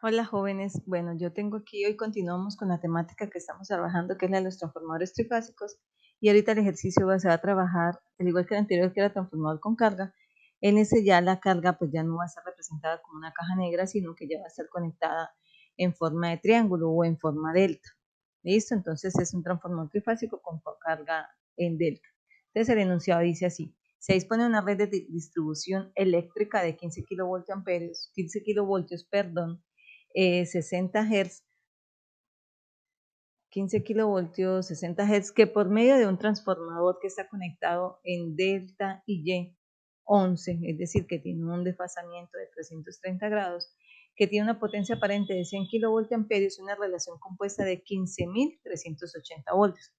Hola jóvenes, bueno, yo tengo aquí, hoy continuamos con la temática que estamos trabajando, que es la de los transformadores trifásicos, y ahorita el ejercicio se va a trabajar, al igual que el anterior, que era transformador con carga. En ese ya la carga pues ya no va a ser representada como una caja negra, sino que ya va a estar conectada en forma de triángulo o en forma delta. ¿Listo? Entonces es un transformador trifásico con carga en delta. Entonces el enunciado dice así: se dispone de una red de distribución eléctrica de 15 kilovoltios, perdón, 60 Hz, 15 kilovoltios, 60 Hz, que por medio de un transformador que está conectado en delta y Y 11, es decir, que tiene un desfasamiento de 330 grados, que tiene una potencia aparente de 100 kilovoltiamperios y una relación compuesta de 15.380 voltios.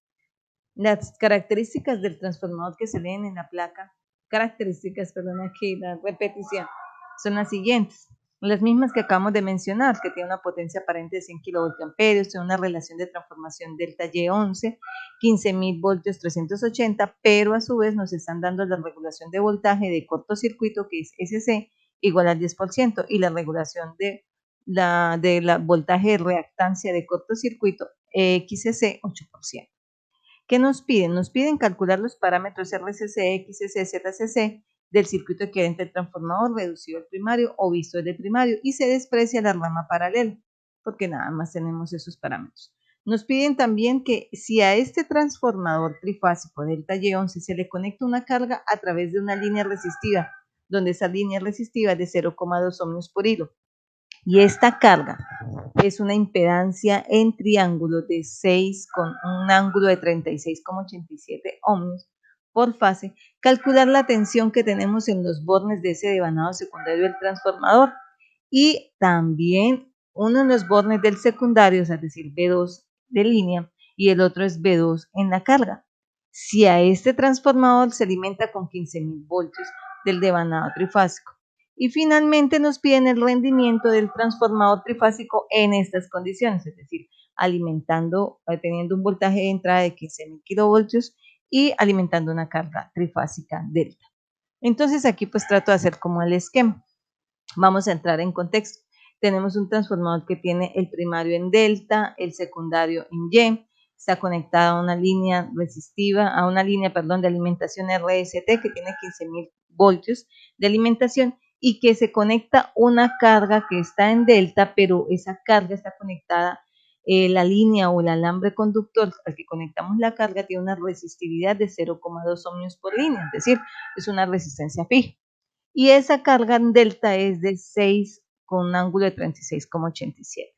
Las características del transformador que se leen en la placa, aquí la repetición, son las siguientes. Las mismas que acabamos de mencionar, que tiene una potencia aparente de 100 kilovoltiamperios, tiene una relación de transformación delta Y11, 15.000 voltios 380, pero a su vez nos están dando la regulación de voltaje de cortocircuito, que es SC, igual al 10%, y la regulación de la voltaje de reactancia de cortocircuito, XC, 8%. ¿Qué nos piden? Nos piden calcular los parámetros RCC, XCC, ZCC del circuito equivalente al transformador reducido al primario o visto desde el primario, y se desprecia la rama paralela, porque nada más tenemos esos parámetros. Nos piden también que si a este transformador trifásico delta Y11 se le conecta una carga a través de una línea resistiva, donde esa línea resistiva es de 0,2 ohmios por hilo, y esta carga es una impedancia en triángulo de 6 con un ángulo de 36,87 ohmios por fase, calcular la tensión que tenemos en los bornes de ese devanado secundario del transformador y también uno en los bornes del secundario, es decir, B2 de línea, y el otro es B2 en la carga. Si a este transformador se alimenta con 15.000 voltios del devanado trifásico. Y finalmente nos piden el rendimiento del transformador trifásico en estas condiciones, es decir, teniendo un voltaje de entrada de 15.000 kilovoltios y alimentando una carga trifásica delta. Entonces aquí pues trato de hacer como el esquema. Vamos a entrar en contexto. Tenemos un transformador que tiene el primario en delta, el secundario en Y, está conectado a una línea de alimentación RST que tiene 15.000 voltios de alimentación y que se conecta una carga que está en delta, pero esa carga está conectada, la línea o el alambre conductor al que conectamos la carga tiene una resistividad de 0,2 ohmios por línea, es decir, es una resistencia fija. Y esa carga en delta es de 6 con un ángulo de 36,87.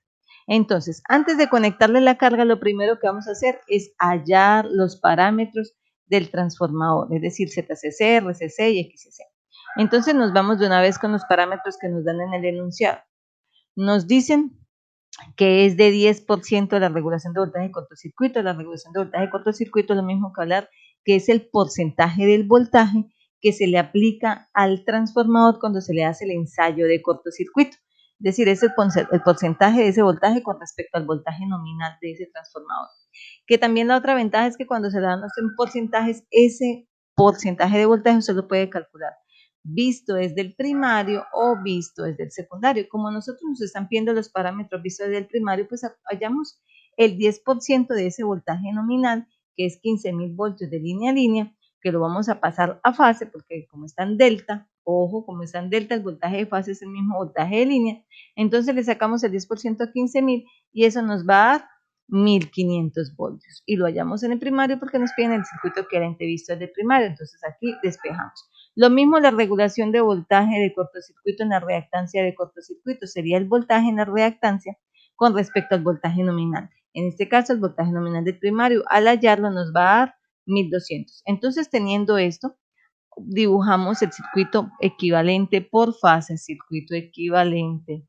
Entonces, antes de conectarle la carga, lo primero que vamos a hacer es hallar los parámetros del transformador, es decir, ZCC, RCC y XCC. Entonces nos vamos de una vez con los parámetros que nos dan en el enunciado. Nos dicen que es de 10% la regulación de voltaje de cortocircuito. La regulación de voltaje de cortocircuito es lo mismo que hablar que es el porcentaje del voltaje que se le aplica al transformador cuando se le hace el ensayo de cortocircuito. Es decir, es el porcentaje de ese voltaje con respecto al voltaje nominal de ese transformador. Que también la otra ventaja es que cuando se le dan los porcentajes, ese porcentaje de voltaje usted lo puede calcular visto desde el primario o visto desde el secundario. Como nosotros nos están pidiendo los parámetros vistos desde el primario, pues hallamos el 10% de ese voltaje nominal, que es 15.000 voltios de línea a línea, que lo vamos a pasar a fase, porque como está en delta, ojo, como está en delta, el voltaje de fase es el mismo voltaje de línea, entonces le sacamos el 10% a 15.000 y eso nos va a dar 1.500 voltios. Y lo hallamos en el primario porque nos piden el circuito equivalente visto desde el primario, entonces aquí despejamos. Lo mismo la regulación de voltaje de cortocircuito en la reactancia de cortocircuito, sería el voltaje en la reactancia con respecto al voltaje nominal. En este caso, el voltaje nominal del primario, al hallarlo, nos va a dar 1.200. Entonces, teniendo esto, dibujamos el circuito equivalente por fase, circuito equivalente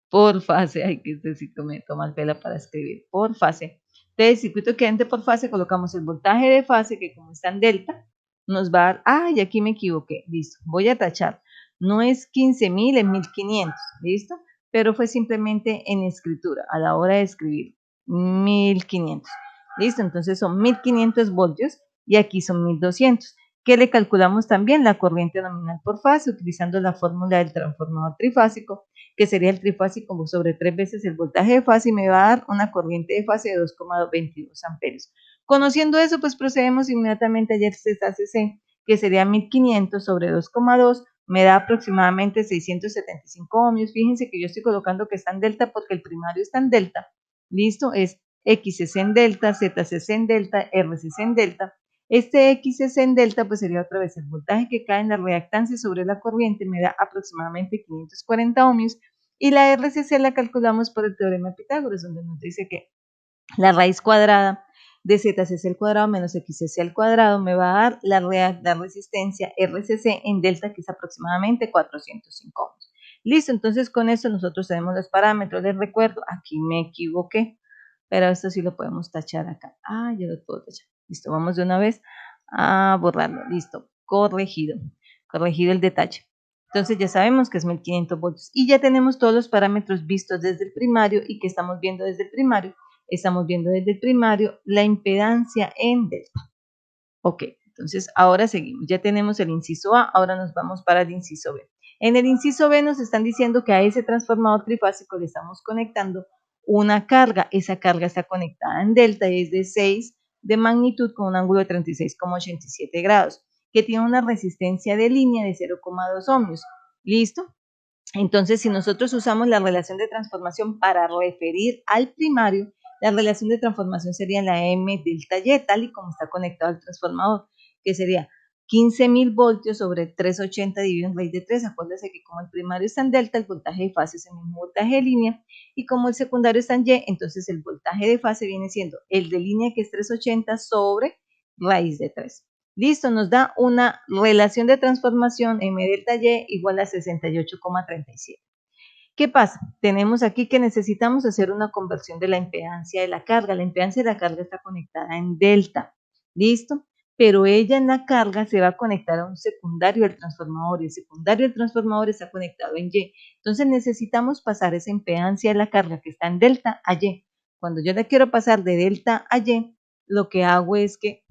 por fase. Ay, que este sí me toma el pelo para escribir, por fase. Entonces, el circuito equivalente por fase, colocamos el voltaje de fase, que como está en delta, nos va a dar, ay, aquí me equivoqué, listo, voy a tachar, no es 15.000, es 1.500, listo, pero fue simplemente en escritura, a la hora de escribir, 1.500, listo, entonces son 1.500 voltios y aquí son 1.200, que le calculamos también la corriente nominal por fase utilizando la fórmula del transformador trifásico, que sería el trifásico sobre 3 veces el voltaje de fase y me va a dar una corriente de fase de 2,22 amperios. Conociendo eso, pues procedemos inmediatamente a hallar ZCC, que sería 1500 sobre 2,2, me da aproximadamente 675 ohmios. Fíjense que yo estoy colocando que está en delta porque el primario está en delta. Listo, es XCC en delta, ZCC en delta, RCC en delta. Este XCC en delta pues sería otra vez el voltaje que cae en la reactancia sobre la corriente, me da aproximadamente 540 ohmios, y la RCC la calculamos por el teorema de Pitágoras, donde nos dice que la raíz cuadrada de ZCC al cuadrado menos XCC al cuadrado me va a dar la resistencia RCC en delta, que es aproximadamente 405 ohmios. Listo, entonces con esto nosotros tenemos los parámetros. Les recuerdo, aquí me equivoqué, pero esto sí lo podemos tachar acá. Yo lo puedo tachar. Listo, vamos de una vez a borrarlo. Listo, corregido el detalle. Entonces ya sabemos que es 1500 voltios y ya tenemos todos los parámetros vistos desde el primario. ¿Y que estamos viendo desde el primario? Estamos viendo desde el primario la impedancia en delta. Ok, entonces ahora seguimos. Ya tenemos el inciso A, ahora nos vamos para el inciso B. En el inciso B nos están diciendo que a ese transformador trifásico le estamos conectando una carga. Esa carga está conectada en delta y es de 6 de magnitud con un ángulo de 36,87 grados, que tiene una resistencia de línea de 0,2 ohmios. ¿Listo? Entonces, si nosotros usamos la relación de transformación para referir al primario, la relación de transformación sería la M delta Y, tal y como está conectado al transformador, que sería 15.000 voltios sobre 380 dividido en raíz de 3. Acuérdense que como el primario está en delta, el voltaje de fase es el mismo voltaje de línea, y como el secundario está en Y, entonces el voltaje de fase viene siendo el de línea, que es 380 sobre raíz de 3. Listo, nos da una relación de transformación M delta Y igual a 68,37. ¿Qué pasa? Tenemos aquí que necesitamos hacer una conversión de la impedancia de la carga. La impedancia de la carga está conectada en delta, ¿listo? Pero ella en la carga se va a conectar a un secundario del transformador y el secundario del transformador está conectado en Y. Entonces necesitamos pasar esa impedancia de la carga que está en delta a Y. Cuando yo la quiero pasar de delta a Y, lo que hago es que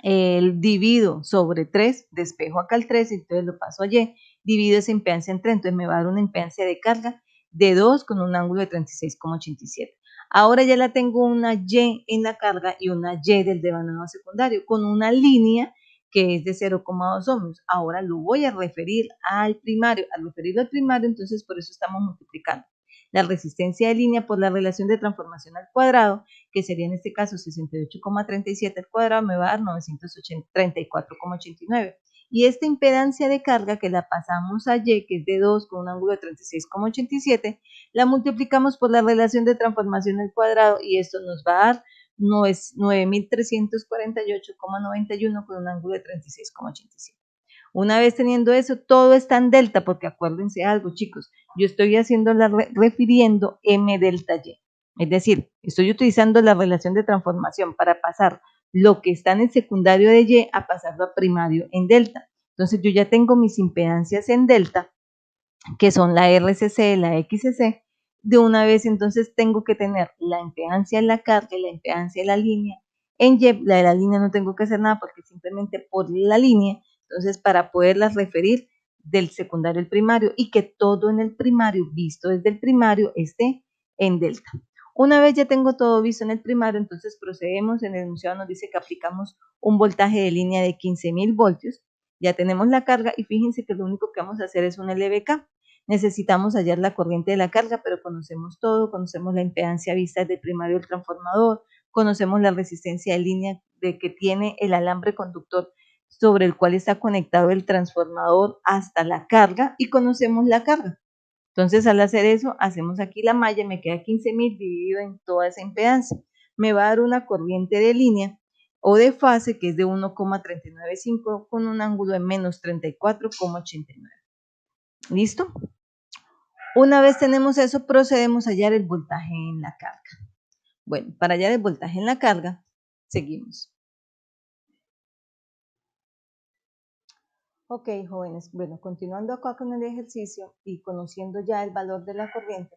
el divido sobre 3, despejo acá el 3 y entonces lo paso a Y, divido esa impedancia en 3, entonces me va a dar una impedancia de carga de 2 con un ángulo de 36,87. Ahora ya la tengo una Y en la carga y una Y del devanado secundario con una línea que es de 0,2 ohmios. Ahora lo voy a referir al primario. Al referirlo al primario, entonces por eso estamos multiplicando la resistencia de línea por la relación de transformación al cuadrado, que sería en este caso 68,37 al cuadrado, me va a dar 934,89. Y esta impedancia de carga que la pasamos a Y, que es de 2 con un ángulo de 36,87, la multiplicamos por la relación de transformación al cuadrado y esto nos va a dar 9.348,91 con un ángulo de 36,87. Una vez teniendo eso, todo está en delta, porque acuérdense algo, chicos, yo estoy refiriendo M delta Y. Es decir, estoy utilizando la relación de transformación para pasar lo que está en el secundario de Y a pasarlo a primario en delta. Entonces yo ya tengo mis impedancias en delta, que son la RCC, la XCC. De una vez entonces tengo que tener la impedancia en la carga y la impedancia en la línea. En Y, la de la línea no tengo que hacer nada porque simplemente por la línea. Entonces, para poderlas referir del secundario al primario y que todo en el primario, visto desde el primario, esté en delta. Una vez ya tengo todo visto en el primario, entonces procedemos. En el enunciado nos dice que aplicamos un voltaje de línea de 15.000 voltios. Ya tenemos la carga y fíjense que lo único que vamos a hacer es un LVK. Necesitamos hallar la corriente de la carga, pero conocemos todo, conocemos la impedancia vista desde el primario del transformador, conocemos la resistencia de línea de que tiene el alambre conductor sobre el cual está conectado el transformador hasta la carga y conocemos la carga. Entonces, al hacer eso, hacemos aquí la malla, me queda 15.000 dividido en toda esa impedancia. Me va a dar una corriente de línea o de fase que es de 1,395 con un ángulo de menos 34,89. ¿Listo? Una vez tenemos eso, procedemos a hallar el voltaje en la carga. Bueno, para hallar el voltaje en la carga, seguimos. Ok, jóvenes, bueno, continuando acá con el ejercicio y conociendo ya el valor de la corriente,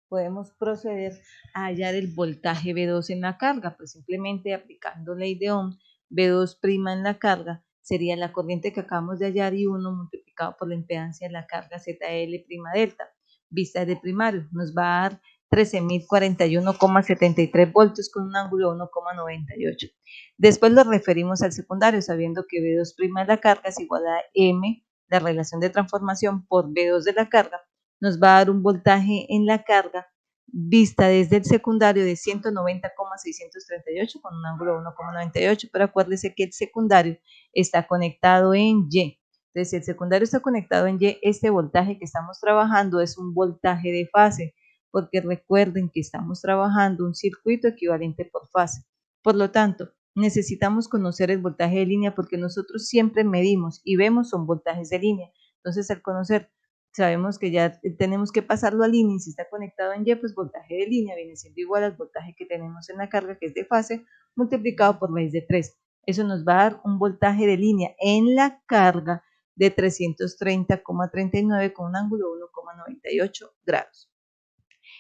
podemos proceder a hallar el voltaje V2 en la carga, pues simplemente aplicando ley de Ohm, V2' en la carga sería la corriente que acabamos de hallar I1 multiplicado por la impedancia de la carga ZL' delta, vista de primario, nos va a dar 13.041,73 voltios con un ángulo de 1,98. Después lo referimos al secundario, sabiendo que V2' de la carga es igual a M, la relación de transformación, por V2 de la carga, nos va a dar un voltaje en la carga vista desde el secundario de 190,638 con un ángulo de 1,98, pero acuérdese que el secundario está conectado en Y. Entonces, si el secundario está conectado en Y, este voltaje que estamos trabajando es un voltaje de fase, porque recuerden que estamos trabajando un circuito equivalente por fase. Por lo tanto, necesitamos conocer el voltaje de línea porque nosotros siempre medimos y vemos son voltajes de línea. Entonces, al conocer, sabemos que ya tenemos que pasarlo a línea y si está conectado en Y, pues voltaje de línea viene siendo igual al voltaje que tenemos en la carga, que es de fase, multiplicado por raíz de 3. Eso nos va a dar un voltaje de línea en la carga de 330,39 con un ángulo de 1,98 grados.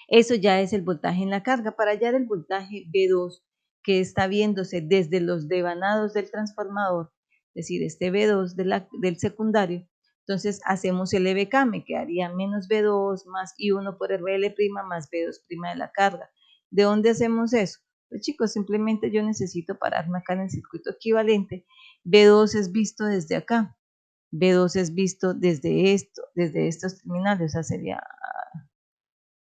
Eso ya es el voltaje en la carga. Para hallar el voltaje V2 que está viéndose desde los devanados del transformador, es decir, este V2 del secundario, entonces hacemos el EBK, me quedaría menos V2 más I1 por RL' más V2' de la carga. ¿De dónde hacemos eso? Pues chicos, simplemente yo necesito pararme acá en el circuito equivalente. V2 es visto desde acá, V2 es visto desde estos terminales, o sea, sería,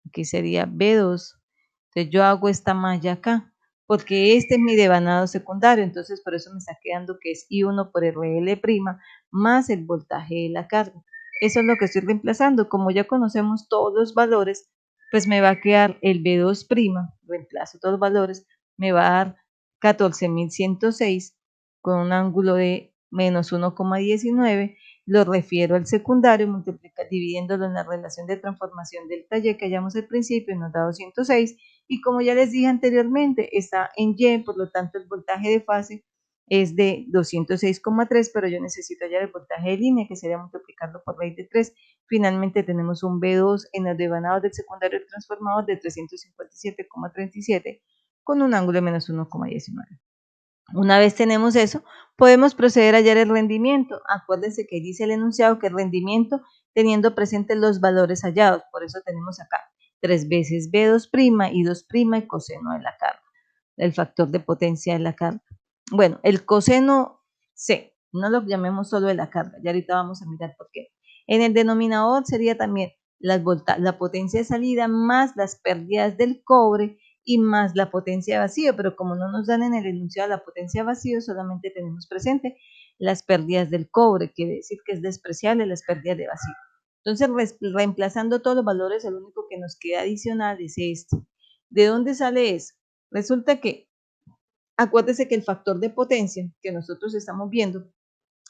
aquí sería B2. Entonces yo hago esta malla acá, porque este es mi devanado secundario, entonces por eso me está quedando que es I1 por RL' más el voltaje de la carga. Eso es lo que estoy reemplazando. Como ya conocemos todos los valores, pues me va a quedar el B2', reemplazo todos los valores, me va a dar 14.106 con un ángulo de menos 1,19. Lo refiero al secundario, dividiéndolo en la relación de transformación del taller que hallamos al principio, nos da 206, y como ya les dije anteriormente, está en Y, por lo tanto el voltaje de fase es de 206,3, pero yo necesito hallar el voltaje de línea, que sería multiplicarlo por raíz de 3. Finalmente tenemos un V2 en los devanados del secundario del transformador de 357,37 con un ángulo de menos 1,19. Una vez tenemos eso, podemos proceder a hallar el rendimiento. Acuérdense que dice el enunciado que el rendimiento teniendo presentes los valores hallados. Por eso tenemos acá 3 veces B2' y 2' y coseno de la carga, el factor de potencia de la carga. Bueno, el coseno C, no lo llamemos solo de la carga, ya ahorita vamos a mirar por qué. En el denominador sería también la potencia de salida más las pérdidas del cobre y más la potencia de vacío, pero como no nos dan en el enunciado la potencia de vacío, solamente tenemos presente las pérdidas del cobre, quiere decir que es despreciable las pérdidas de vacío. Entonces, reemplazando todos los valores, el único que nos queda adicional es este. ¿De dónde sale eso? Resulta que, acuérdese que el factor de potencia que nosotros estamos viendo,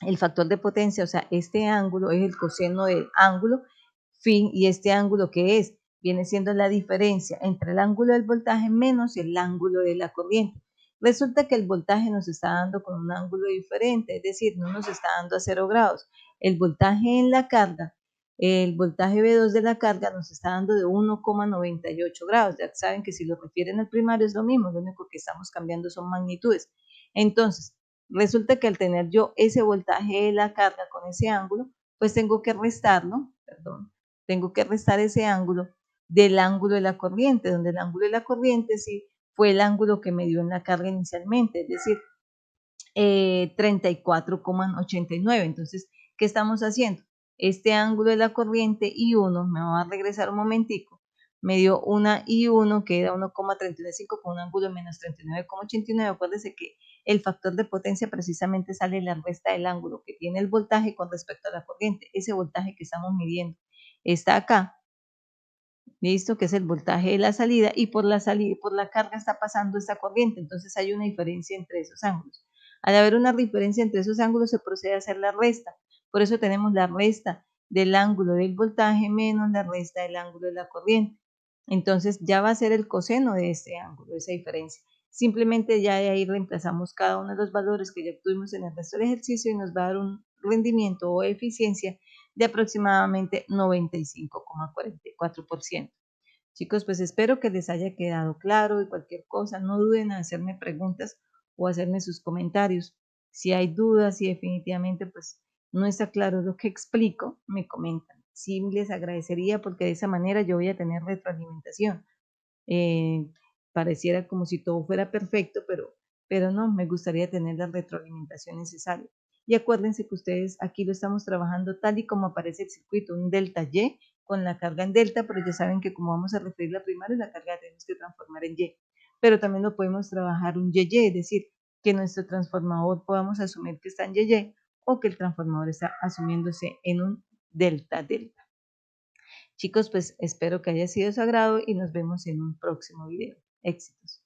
el factor de potencia, o sea, este ángulo es el coseno del ángulo fin, y este ángulo que es, viene siendo la diferencia entre el ángulo del voltaje menos el ángulo de la corriente. Resulta que el voltaje nos está dando con un ángulo diferente, es decir, no nos está dando a 0 grados. El voltaje en la carga, el voltaje V2 de la carga nos está dando de 1,98 grados. Ya saben que si lo refieren al primario es lo mismo, lo único que estamos cambiando son magnitudes. Entonces, resulta que al tener yo ese voltaje de la carga con ese ángulo, pues tengo que restarlo, tengo que restar ese ángulo del ángulo de la corriente, donde el ángulo de la corriente sí fue el ángulo que me dio en la carga inicialmente, es decir, 34,89. Entonces, ¿qué estamos haciendo? Este ángulo de la corriente I1, me va a regresar un momentico, me dio una I1 que era 1,395 con un ángulo de menos 39,89. Acuérdense que el factor de potencia precisamente sale en la resta del ángulo que tiene el voltaje con respecto a la corriente. Ese voltaje que estamos midiendo está acá, listo, que es el voltaje de la salida, y por la carga está pasando esta corriente. Entonces hay una diferencia entre esos ángulos. Al haber una diferencia entre esos ángulos se procede a hacer la resta. Por eso tenemos la resta del ángulo del voltaje menos la resta del ángulo de la corriente. Entonces ya va a ser el coseno de este ángulo, de esa diferencia. Simplemente ya de ahí reemplazamos cada uno de los valores que ya obtuvimos en el resto del ejercicio y nos va a dar un rendimiento o eficiencia de aproximadamente 95,44%. Chicos, pues espero que les haya quedado claro, y cualquier cosa no duden en hacerme preguntas o hacerme sus comentarios. Si hay dudas, si definitivamente pues no está claro lo que explico, me comentan. Sí les agradecería porque de esa manera yo voy a tener retroalimentación. Pareciera como si todo fuera perfecto, pero no, me gustaría tener la retroalimentación necesaria. Y acuérdense que ustedes aquí lo estamos trabajando tal y como aparece el circuito, un delta Y con la carga en delta, pero ya saben que como vamos a referir la primaria, la carga la tenemos que transformar en Y. Pero también lo podemos trabajar un YY, es decir, que nuestro transformador podamos asumir que está en YY o que el transformador está asumiéndose en un delta delta. Chicos, pues espero que haya sido de su agrado y nos vemos en un próximo video. Éxitos.